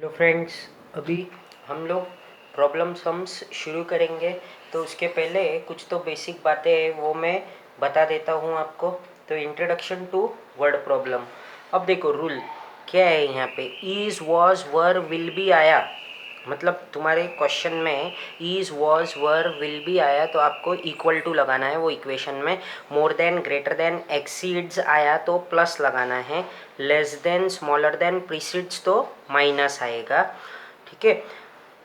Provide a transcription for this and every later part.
Hello friends, अभी हम लोग प्रॉब्लम सम्स शुरू करेंगे। तो उसके पहले कुछ तो बेसिक बातें हैं वो मैं बता देता हूँ आपको। तो इंट्रोडक्शन टू वर्ड प्रॉब्लम। अब देखो रूल क्या है यहाँ पे, is was were will be आया, मतलब तुम्हारे क्वेश्चन में is was were will be आया तो आपको इक्वल टू लगाना है वो इक्वेशन में। More than, greater than, exceeds आया तो प्लस लगाना है। Less than, smaller than, precedes तो माइनस आएगा। ठीक है,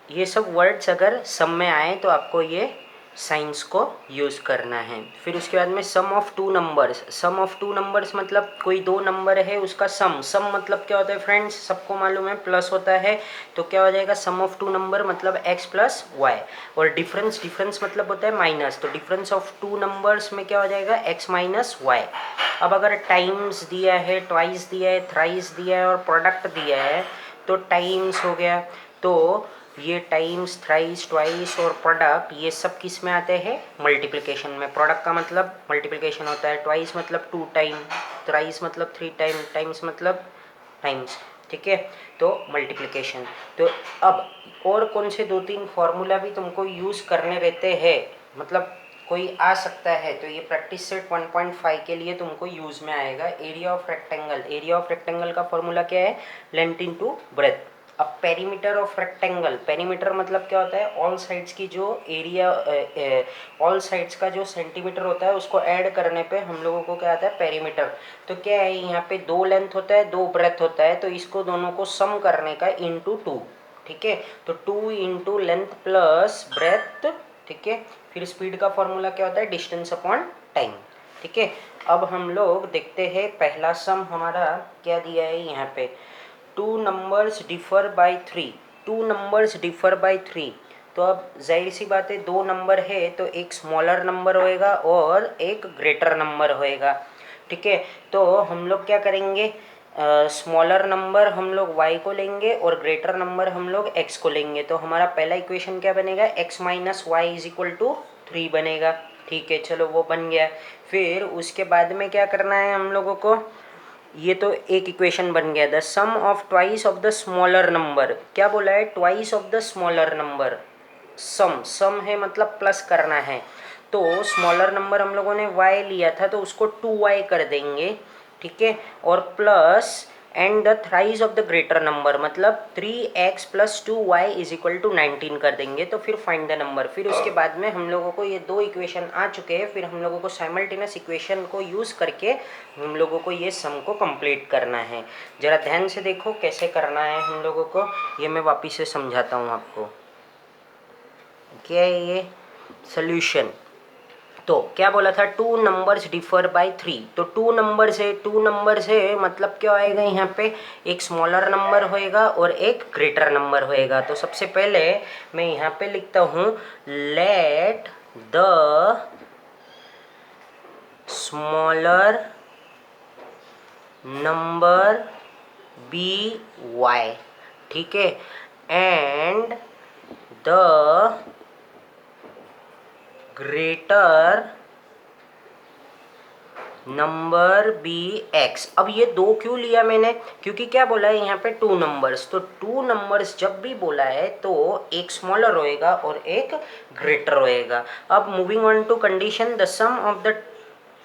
ये सब वर्ड्स अगर सम में आए तो आपको ये साइंस को यूज़ करना है। फिर उसके बाद में sum of two numbers. Sum of two numbers मतलब कोई दो नंबर है उसका सम। सम मतलब क्या होता है फ्रेंड्स, सबको मालूम है, प्लस होता है। तो क्या हो जाएगा, सम ऑफ टू नंबर मतलब एक्स प्लस वाई। और डिफरेंस, डिफरेंस मतलब होता है माइनस। तो डिफरेंस ऑफ टू नंबर्स में क्या हो जाएगा, एक्स माइनस वाई। अब अगर टाइम्स दिया है, ट्वाइस दिया है, थ्राइस दिया है और प्रोडक्ट दिया है तो टाइम्स हो गया। तो ये टाइम्स, थ्राइस, ट्वाइस और प्रोडक्ट ये सब किस में आते हैं, मल्टीप्लिकेशन में। प्रोडक्ट का मतलब मल्टीप्लिकेशन होता है, ट्वाइस मतलब टू टाइम, थ्राइस मतलब थ्री टाइम, टाइम्स मतलब टाइम्स। ठीक है, तो मल्टीप्लिकेशन। तो अब और कौन से दो तीन फॉर्मूला भी तुमको यूज़ करने रहते हैं, मतलब कोई आ सकता है। तो ये प्रैक्टिस सेट 1.5 के लिए तुमको यूज़ में आएगा। Area of rectangle, area of rectangle का फॉर्मूला क्या है, लेंथ इनटू ब्रेथ। अब पेरीमीटर ऑफ रेक्टेंगल, पेरीमीटर मतलब क्या होता है, ऑल साइड्स की जो एरिया, ऑल साइड्स का जो सेंटीमीटर होता है उसको ऐड करने पे हम लोगों को क्या आता है, पेरीमीटर। तो क्या है, यहाँ पे दो लेंथ होता है, दो ब्रेथ होता है, तो इसको दोनों को सम करने का इंटू टू। ठीक है, तो two into length plus breadth. ठीक है, फिर स्पीड का फॉर्मूला क्या होता है, डिस्टेंस अपॉन टाइम। ठीक है, अब हम लोग देखते हैं पहला सम हमारा क्या दिया है यहाँ पे, two numbers differ by three. Two numbers differ by three, तो अब जाहिर सी बात है दो नंबर है तो एक स्मॉलर नंबर होएगा और एक ग्रेटर नंबर होएगा। ठीक है, तो हम लोग क्या करेंगे, स्मॉलर नंबर हम लोग y को लेंगे और ग्रेटर नंबर हम लोग x को लेंगे। तो हमारा पहला इक्वेशन क्या बनेगा, x minus Y is equal to 3 बनेगा। ठीक है, चलो वो बन गया। फिर उसके बाद में क्या करना है हम लोगों को, ये तो एक इक्वेशन बन गया। The sum of twice of the smaller number, क्या बोला है, twice of the smaller number. Sum, sum है मतलब प्लस करना है। तो स्मॉलर नंबर हम लोगों ने y लिया था तो उसको 2y कर देंगे। ठीक है, और plus and the thrice of the greater number मतलब 3x plus 2y is equal to 19 कर देंगे। तो फिर फाइंड द नंबर। फिर उसके बाद में हम लोगों को ये दो इक्वेशन आ चुके हैं, फिर हम लोगों को साइमल्टेनियस इक्वेशन को यूज़ करके हम लोगों को ये सम को कंप्लीट करना है। ज़रा ध्यान से देखो कैसे करना है हम लोगों को, ये मैं वापिस से समझाता हूँ आपको। क्या है ये सोल्यूशन, तो क्या बोला था, two numbers differ by three. तो टू नंबर्स है, टू नंबर्स है मतलब क्या आएगा यहाँ पे, एक स्मॉलर नंबर होएगा और एक ग्रेटर नंबर होएगा। तो सबसे पहले मैं यहाँ पे लिखता हूँ, let the smaller number be Y. ठीक है, and the greater number be X. अब ये दो क्यों लिया मैंने, क्योंकि क्या बोला है यहाँ पे टू नंबर्स। तो टू नंबर्स जब भी बोला है तो एक स्मॉलर होएगा और एक ग्रेटर होएगा। अब moving on to condition, the sum of the,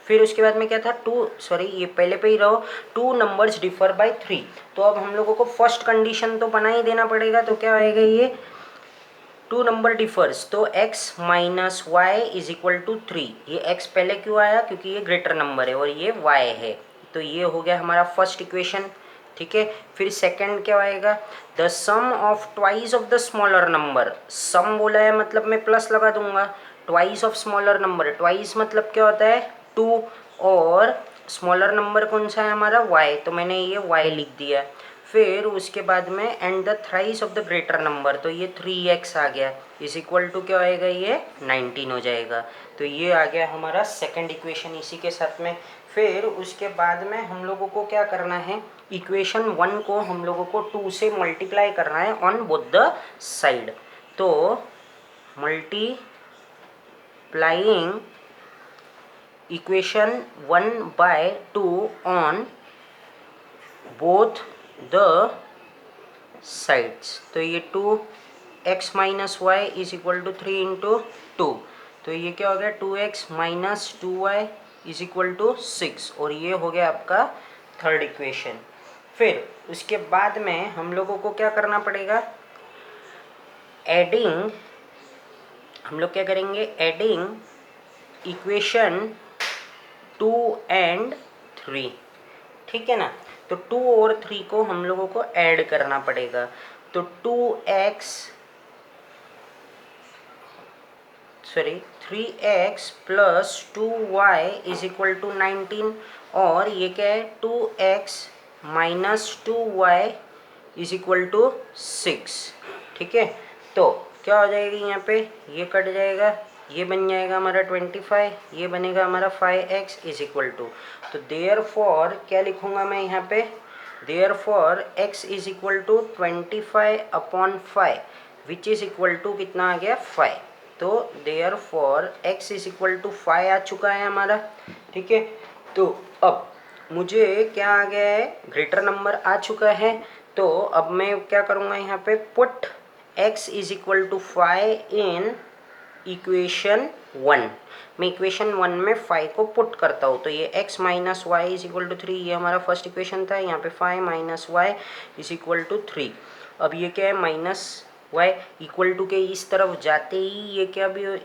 फिर उसके बाद में क्या था, टू, सॉरी ये पहले पे ही रहो, two numbers differ by three. तो अब हम लोगों को फर्स्ट कंडीशन तो बना ही देना पड़ेगा। तो क्या होएगा ये, टू नंबर डिफर्स, तो x minus Y is equal to 3। ये x पहले क्यों आया, क्योंकि ये ग्रेटर नंबर है और ये y है। तो ये हो गया हमारा फर्स्ट इक्वेशन। ठीक है, फिर सेकंड क्या आएगा, the sum of twice of the smaller number. Sum बोला है मतलब मैं प्लस लगा दूंगा, twice of smaller number, twice मतलब क्या होता है, टू, और स्मॉलर नंबर कौन सा है हमारा, y, तो मैंने ये y लिख दिया। फिर उसके बाद में and the thrice of the greater number, तो ये 3x आ गया इज इक्वल टू क्या आएगा, ये 19 हो जाएगा। तो ये आ गया हमारा सेकंड इक्वेशन इसी के साथ में। फिर उसके बाद में हम लोगों को क्या करना है, इक्वेशन 1 को हम लोगों को 2 से मल्टीप्लाई करना है ऑन बोथ द साइड। तो multiplying equation 1 by 2 on both the sides. तो ये 2x minus Y is equal to 3 into 2, तो ये क्या हो गया 2x minus 2y is equal to 6, और ये हो गया आपका थर्ड इक्वेशन। फिर उसके बाद में हम लोगों को क्या करना पड़ेगा, एडिंग, हम लोग क्या करेंगे, एडिंग इक्वेशन 2 एंड 3, ठीक है ना। तो 2 और 3 को हम लोगों को ऐड करना पड़ेगा। तो 3x plus 2y is equal to 19, और ये क्या है 2x minus 2y is equal to 6, ठीक है। तो क्या हो जाएगी यहाँ पे, ये कट जाएगा, ये बन जाएगा हमारा 25, ये बनेगा हमारा 5x इज इक्वल टू, तो देयरफॉर क्या लिखूंगा मैं यहाँ पे, therefore x is equal to 25 upon 5 which is equal to कितना आ गया 5। तो therefore x is equal to 5 आ चुका है हमारा, ठीक है। तो अब मुझे क्या आ गया है, ग्रेटर नंबर आ चुका है। तो अब मैं क्या करूँगा यहाँ पे, put x is equal to 5 in equation 1। मैं इक्वेशन 1 में 5 को पुट करता हूँ, तो ये x minus Y is equal to 3, ये हमारा फर्स्ट इक्वेशन था। यहाँ पे 5 minus Y is equal to 3। अब ये क्या है, माइनस वाई इक्वल टू के इस तरफ जाते ही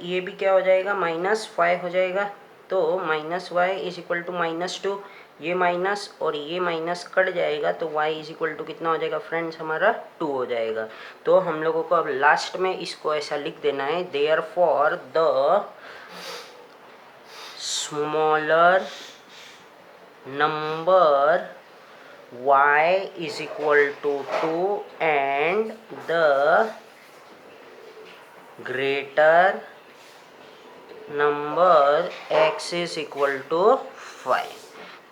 ये भी क्या हो जाएगा, माइनस 5 हो जाएगा। तो minus Y is equal to minus 2, ये माइनस और ये माइनस कट जाएगा, तो y इज इक्वल टू कितना हो जाएगा फ्रेंड्स, हमारा 2 हो जाएगा। तो हम लोगों को अब लास्ट में इसको ऐसा लिख देना है, therefore the smaller number y is equal to 2 and the greater number x is equal to 5।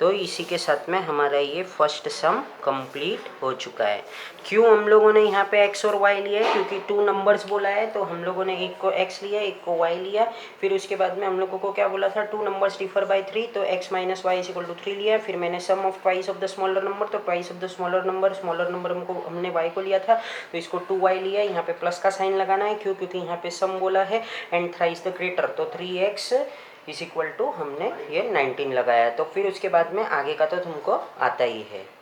तो इसी के साथ में हमारा ये फर्स्ट सम कंप्लीट हो चुका है। क्यों हम लोगों ने यहाँ पे x और y लिया है, क्योंकि 2 नंबर्स बोला है, तो हम लोगों ने एक को x लिया, एक को y लिया। फिर उसके बाद में हम लोगों को क्या बोला था, 2 नंबर्स डिफर बाय 3, तो x minus Y is equal to 3 लिया। फिर मैंने sum of twice of the smaller number, तो twice of the smaller number हमने y को लिया था, तो इसको 2y लिया। यहाँ पे प्लस का साइन लगाना है, क्यों, क्योंकि यहाँ पे सम बोला है, एंड थ्राइस द ग्रेटर, तो 3x इज इक्वल टू हमने ये 19 लगाया। तो फिर उसके बाद में आगे का तो तुमको आता ही है।